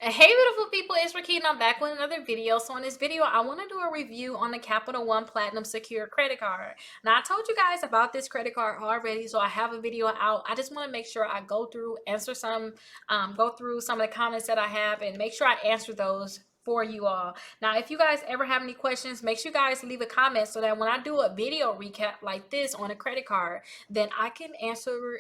Hey beautiful people, it's Rickita and I'm back with another video. So in this video, I want to do a review on the Capital One Platinum Secure credit card. Now I told you guys about this credit card already, so I have a video out. I just want to make sure I go through, go through some of the comments that I have and make sure I answer those for you all. Now, if you guys ever have any questions, make sure you guys leave a comment so that when I do a video recap like this on a credit card, then I can answer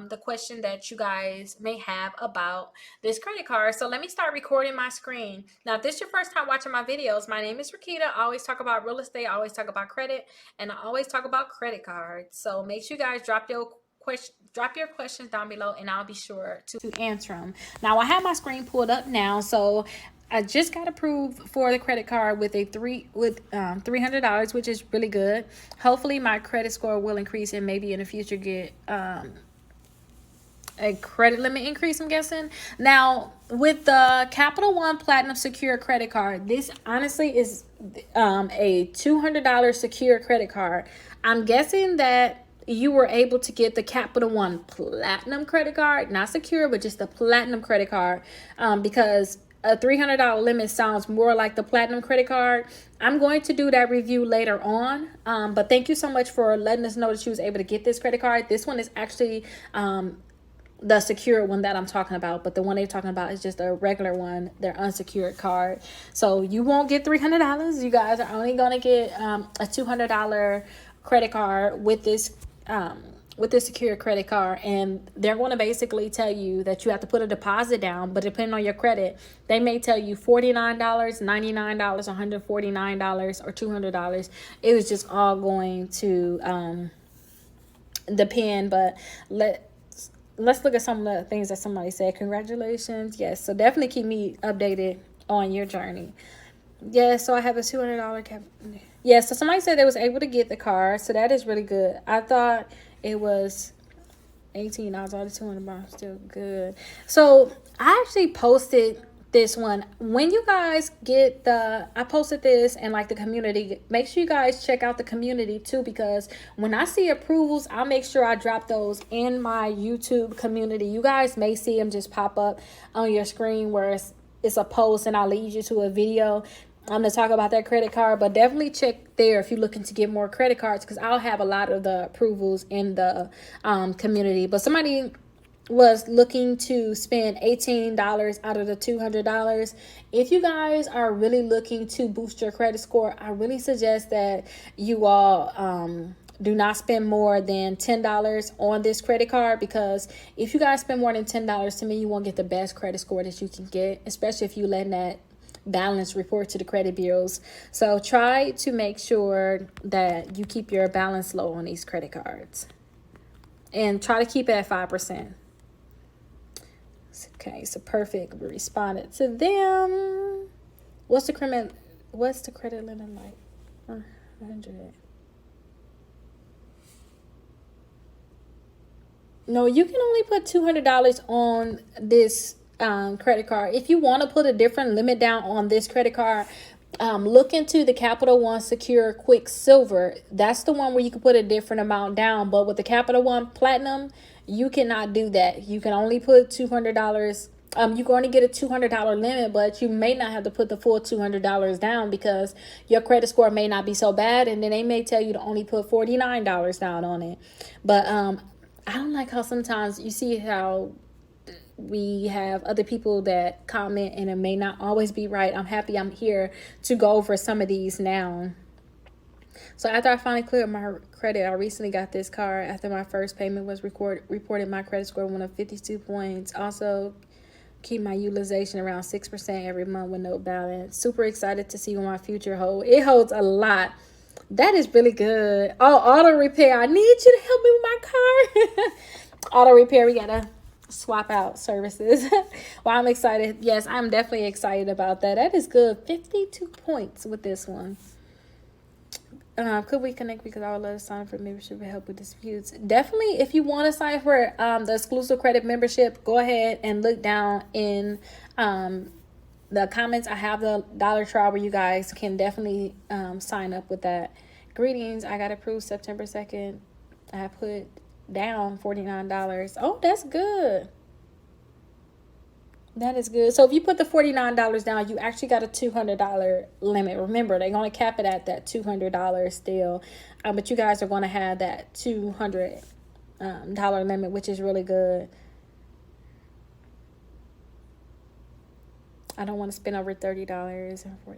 the question that you guys may have about this credit card. So let me start recording my screen. Now, if this is your first time watching my videos, my name is Rickita. I always talk about real estate, I always talk about credit, and I always talk about credit cards. So make sure you guys drop your questions down below and I'll be sure to answer them. Now I have my screen pulled up now, so I just got approved for the credit card with $300, which is really good. Hopefully my credit score will increase and maybe in the future get a credit limit increase, I'm guessing. Now, with the Capital One Platinum Secure credit card, this honestly is a $200 secure credit card. I'm guessing that you were able to get the Capital One Platinum credit card, not secure, but just the Platinum credit card, because a $300 limit sounds more like the Platinum credit card. I'm going to do that review later on, but thank you so much for letting us know that you was able to get this credit card. This one is actually the secure one that I'm talking about, but the one they're talking about is just a regular one, their unsecured card. So you won't get $300. You guys are only going to get a $200 credit card with this secure credit card, and they're going to basically tell you that you have to put a deposit down, but depending on your credit, they may tell you $49, $99, $149, or $200. It was just all going to depend, but let's look at some of the things that somebody said. Congratulations. Yes, so definitely keep me updated on your journey. Yes, so I have a $200 cap. Yes, so somebody said they was able to get the car, so that is really good. I thought it was 18. I was already 200, but I'm still good. So I actually posted this one. When you guys get I posted this in like the community. Make sure you guys check out the community too, because when I see approvals, I'll make sure I drop those in my YouTube community. You guys may see them just pop up on your screen where it's a post and I'll lead you to a video. I'm going to talk about that credit card, but definitely check there if you're looking to get more credit cards, because I'll have a lot of the approvals in the community. But somebody was looking to spend $18 out of the $200. If you guys are really looking to boost your credit score, I really suggest that you all do not spend more than $10 on this credit card, because if you guys spend more than $10, to me, you won't get the best credit score that you can get, especially if you letting that balance report to the credit bureaus. So try to make sure that you keep your balance low on these credit cards and try to keep it at 5%. Okay, so perfect. We responded to them. What's the credit limit like? 100. No, you can only put $200 on this credit card. If you want to put a different limit down on this credit card, look into the Capital One Secure Quicksilver. That's the one where you can put a different amount down. But with the Capital One Platinum, you cannot do that. You can only put $200. You can only get a $200 limit, but you may not have to put the full $200 down because your credit score may not be so bad, and then they may tell you to only put $49 down on it. But I don't like how sometimes you see how we have other people that comment and it may not always be right. I'm happy I'm here to go over some of these now. So after I finally cleared my credit, I recently got this card after my first payment was reported my credit score went up 52 points. Also keep my utilization around 6% every month with no balance. Super excited to see what my future holds. It holds a lot. That is really good. Oh, auto repair. I need you to help me with my car. Auto repair, we gotta swap out services. Well, I'm excited. Yes, I'm definitely excited about that. That is good. 52 points with this one. Could we connect, because I would love to sign up for membership and help with disputes? Definitely, if you want to sign for the exclusive credit membership, go ahead and look down in the comments. I have the dollar trial where you guys can definitely sign up with that. Greetings, I got approved September 2nd. I put down $49. Oh, that's good. That is good. So if you put the $49 down, you actually got a $200 limit. Remember, they're going to cap it at that $200 still. But you guys are going to have that $200 limit, which is really good. I don't want to spend over $30 or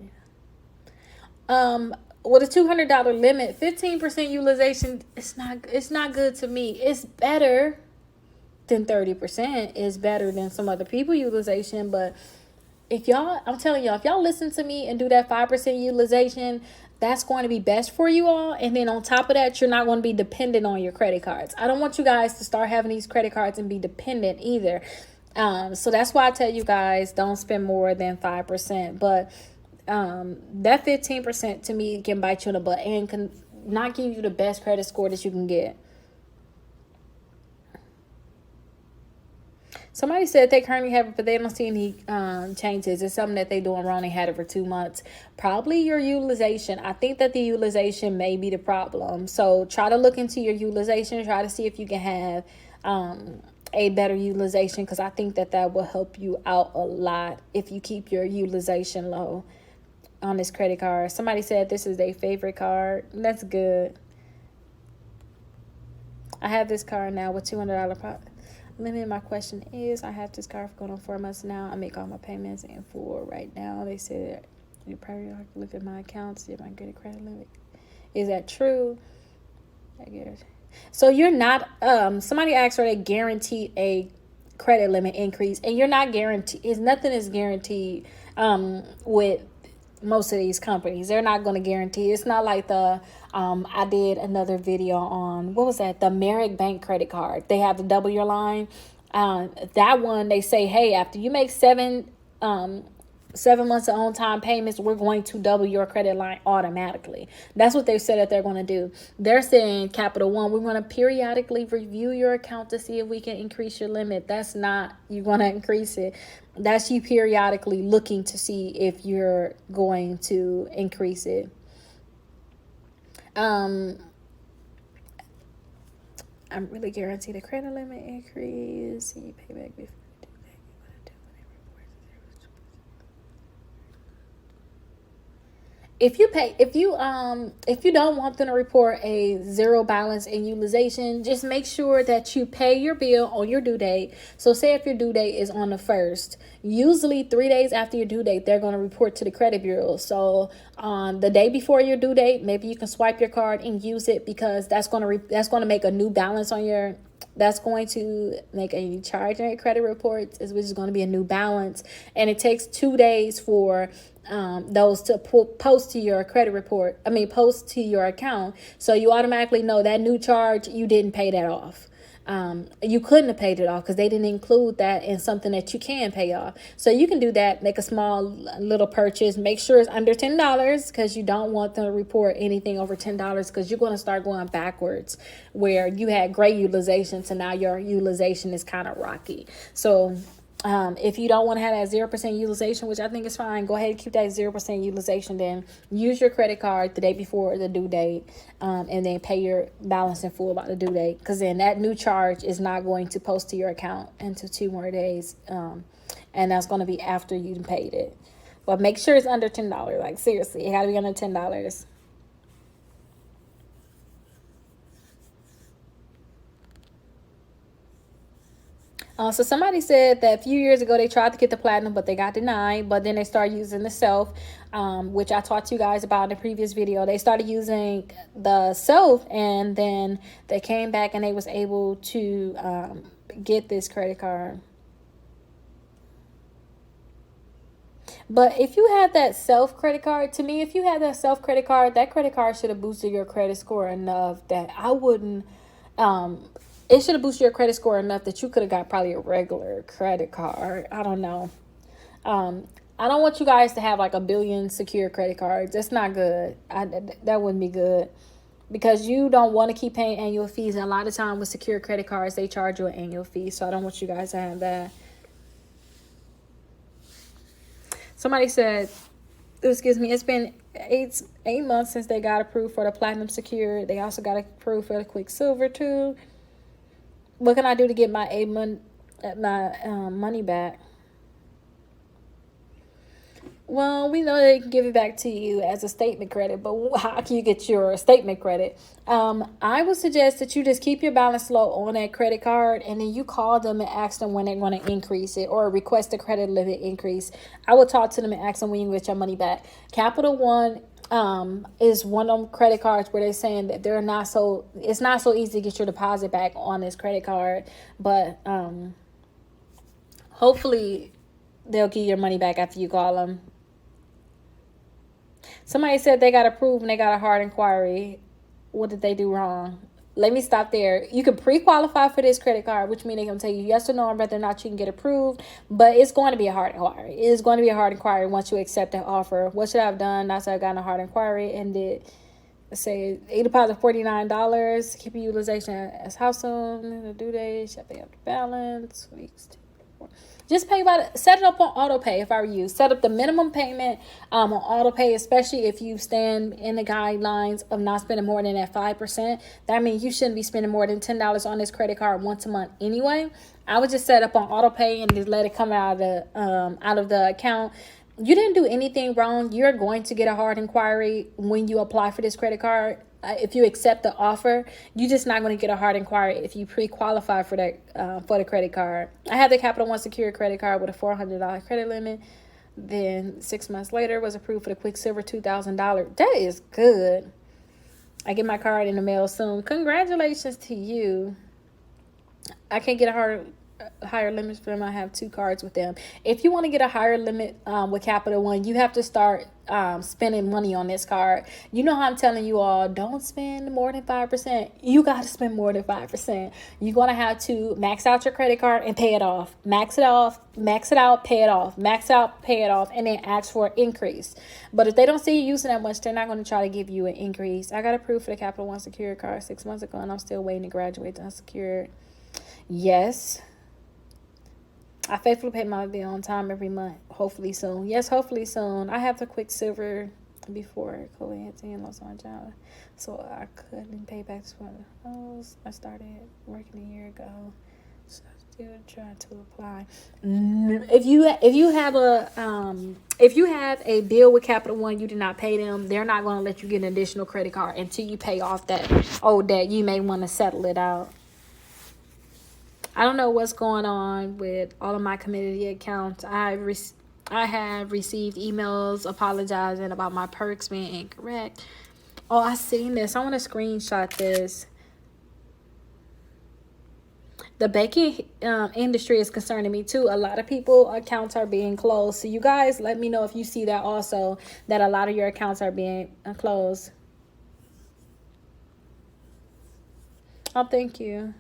$40. With a $200 limit, 15% utilization, it's not good to me. It's better than 30%. It's better than some other people utilization, but I'm telling y'all, if y'all listen to me and do that 5% utilization, that's going to be best for you all. And then on top of that, you're not going to be dependent on your credit cards. I don't want you guys to start having these credit cards and be dependent either. So that's why I tell you guys, don't spend more than 5%. But that 15% to me can bite you in the butt and can not give you the best credit score that you can get. Somebody said they currently have it, but they don't see any changes. It's something that they're doing wrong. They had it for 2 months. Probably your utilization. I think that the utilization may be the problem. So try to look into your utilization. Try to see if you can have a better utilization, because I think that will help you out a lot if you keep your utilization low on this credit card. Somebody said this is their favorite card. That's good. I have this card now with $200 limit. My question is, I have this card for going on 4 months now. I make all my payments in full right now. They said you probably have to look at my accounts, see if I can get a credit limit. Is that true? I guess. So you're not, somebody asked for they guaranteed a credit limit increase, and you're not guaranteed. Nothing is guaranteed with most of these companies. They're not going to guarantee. It's not like I did another video on, what was that? The Merrick Bank credit card. They have to double your line. That one, they say, hey, after you make 7 months of on-time payments, we're going to double your credit line automatically. That's what they said that they're going to do. They're saying, Capital One, we're going to periodically review your account to see if we can increase your limit. That's not you going to increase it. That's you periodically looking to see if you're going to increase it. I'm really guaranteed a credit limit increase. See payback before. If you don't want them to report a zero balance in utilization, just make sure that you pay your bill on your due date. So say if your due date is on the 1st, usually 3 days after your due date, they're going to report to the credit bureau. So on the day before your due date, maybe you can swipe your card and use it, because that's going to make a new balance on your. That's going to make a charge on your credit reports, which is going to be a new balance. And it takes 2 days for those to post to your credit report. Post to your account. So you automatically know that new charge, you didn't pay that off. You couldn't have paid it off because they didn't include that in something that you can pay off. So you can do that, make a small little purchase, make sure it's under $10, because you don't want them to report anything over $10, because you're going to start going backwards where you had great utilization to now your utilization is kind of rocky. So if you don't want to have that 0% utilization, which I think is fine, go ahead and keep that 0% utilization. Then use your credit card the day before the due date, and then pay your balance in full about the due date, because then that new charge is not going to post to your account until 2 more days, and that's going to be after you paid it. But make sure it's under $10. Like, seriously, it got to be under $10. So somebody said that a few years ago they tried to get the platinum, but they got denied. But then they started using the self, which I taught you guys about in the previous video. They started using the self, and then they came back and they was able to get this credit card. But if you had that self credit card, to me, if you had that self credit card, that credit card should have boosted your credit score enough that I wouldn't. It should have boosted your credit score enough that you could have got probably a regular credit card. I don't know. I don't want you guys to have like a billion secure credit cards. That's not good. That wouldn't be good, because you don't want to keep paying annual fees. And a lot of time with secure credit cards, they charge you an annual fee. So I don't want you guys to have that. Somebody said, excuse me, it's been eight months since they got approved for the platinum secure. They also got approved for the Quicksilver too. What can I do to get my money back? Well, we know they can give it back to you as a statement credit, but how can you get your statement credit? I would suggest that you just keep your balance low on that credit card, and then you call them and ask them when they're going to increase it or request a credit limit increase. I will talk to them and ask them when you get your money back. Capital One is one of them credit cards where they're saying that it's not so easy to get your deposit back on this credit card, but hopefully they'll give your money back after you call them. Somebody said they got approved and they got a hard inquiry. What did they do wrong? Let me stop there. You can pre-qualify for this credit card, which means they're going to tell you yes or no on whether or not you can get approved. But it's going to be a hard inquiry. It is going to be a hard inquiry once you accept that offer. What should I have done? I said I got a hard inquiry and did say a deposit $49. Keep your utilization as household. The due date. Shall pay up the balance. Weeks 2 4. Just pay set it up on auto pay if I were you. Set up the minimum payment on auto pay, especially if you stand in the guidelines of not spending more than that 5%. That means you shouldn't be spending more than $10 on this credit card once a month anyway. I would just set up on auto pay and just let it come out of the account. You didn't do anything wrong. You're going to get a hard inquiry when you apply for this credit card. If you accept the offer, you're just not going to get a hard inquiry if you pre-qualify for that for the credit card. I had the Capital One secured credit card with a $400 credit limit. Then 6 months later was approved for the Quicksilver $2,000. That is good. I get my card in the mail soon. Congratulations to you. I can't get higher limits for them. I have 2 cards with them. If you want to get a higher limit with Capital One, you have to start spending money on this card. You know how I'm telling you all, don't spend more than 5%. You got to spend more than 5%. You're going to have to max out your credit card and pay it off. Max it out, pay it off. Max out, pay it off, and then ask for an increase. But if they don't see you using that much, they're not going to try to give you an increase. I got approved for the Capital One secured card 6 months ago, and I'm still waiting to graduate to unsecured. Yes. I faithfully pay my bill on time every month. Hopefully soon. Yes, hopefully soon. I have the Quicksilver before COVID hit and lost my job, so I couldn't pay back those. I started working a year ago, so I'm still trying to apply. If you have a bill with Capital One, you did not pay them, they're not going to let you get an additional credit card until you pay off that old debt. You may want to settle it out. I don't know what's going on with all of my community accounts. I have received emails apologizing about my perks being incorrect. Oh, I seen this. I want to screenshot this. The baking industry is concerning me too. A lot of people accounts are being closed. So you guys let me know if you see that also, that a lot of your accounts are being closed. Oh, thank you.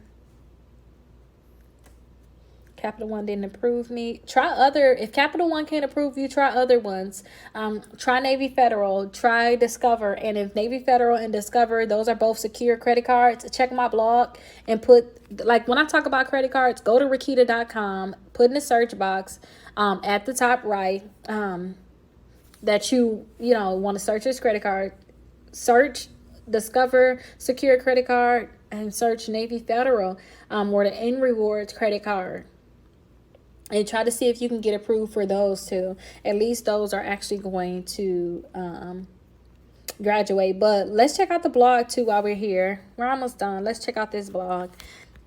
Capital One didn't approve me. If Capital One can't approve you, try other ones. Try Navy Federal, try Discover. And if Navy Federal and Discover, those are both secure credit cards, check my blog and put, like when I talk about credit cards, go to Rickita.com, put in the search box at the top right that you want to search this credit card. Search Discover secure credit card and search Navy Federal or the N Rewards credit card. And try to see if you can get approved for those too. At least those are actually going to graduate. But let's check out the blog too while we're here. We're almost done. Let's check out this blog.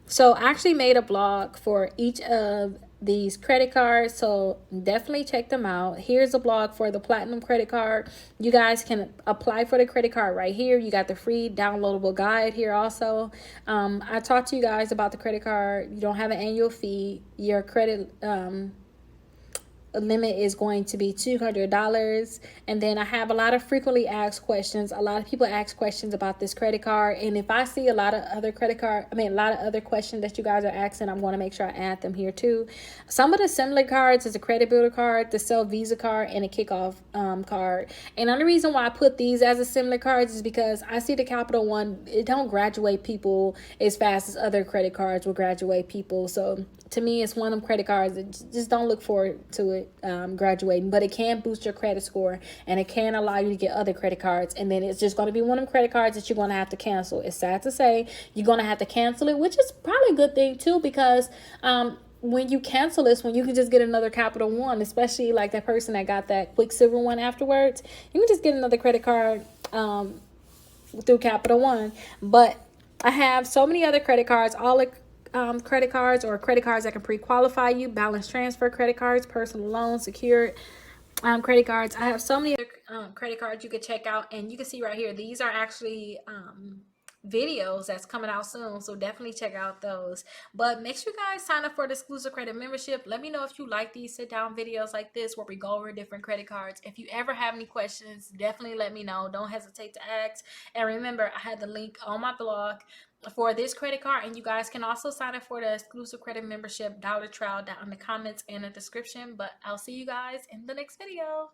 So I actually made a blog for each of these credit cards, so definitely check them out. Here's a blog for the Platinum credit card. You guys can apply for the credit card right here. You got the free downloadable guide here also. I talked to you guys about the credit card. You don't have an annual fee. Your credit limit is going to be $200. And then I have a lot of frequently asked questions. A lot of people ask questions about this credit card, and if I see a lot of other questions that you guys are asking, I'm going to make sure I add them here too. Some of the similar cards is a credit builder card, the Sell Visa card, and a kickoff card. And the only reason why I put these as a similar cards is because I see the Capital One, it don't graduate people as fast as other credit cards will graduate people. So to me, it's one of them credit cards that just don't look forward to it graduating, but it can boost your credit score and it can allow you to get other credit cards. And then it's just going to be one of them credit cards that you're going to have to cancel. It's sad to say you're going to have to cancel it, which is probably a good thing too, because when you cancel this one, you can just get another Capital One, especially like that person that got that Quicksilver one afterwards. You can just get another credit card through Capital One. But I have so many other credit cards, all the credit cards or credit cards that can pre-qualify you, balance transfer credit cards, personal loans, secured credit cards. I have so many other credit cards you could check out, and you can see right here, these are actually videos that's coming out soon, so definitely check out those. But make sure you guys sign up for the exclusive credit membership. Let me know if you like these sit down videos like this where we go over different credit cards. If you ever have any questions, definitely let me know. Don't hesitate to ask. And remember, I had the link on my blog for this credit card, and you guys can also sign up for the exclusive credit membership dollar trial down in the comments and the description. But I'll see you guys in the next video.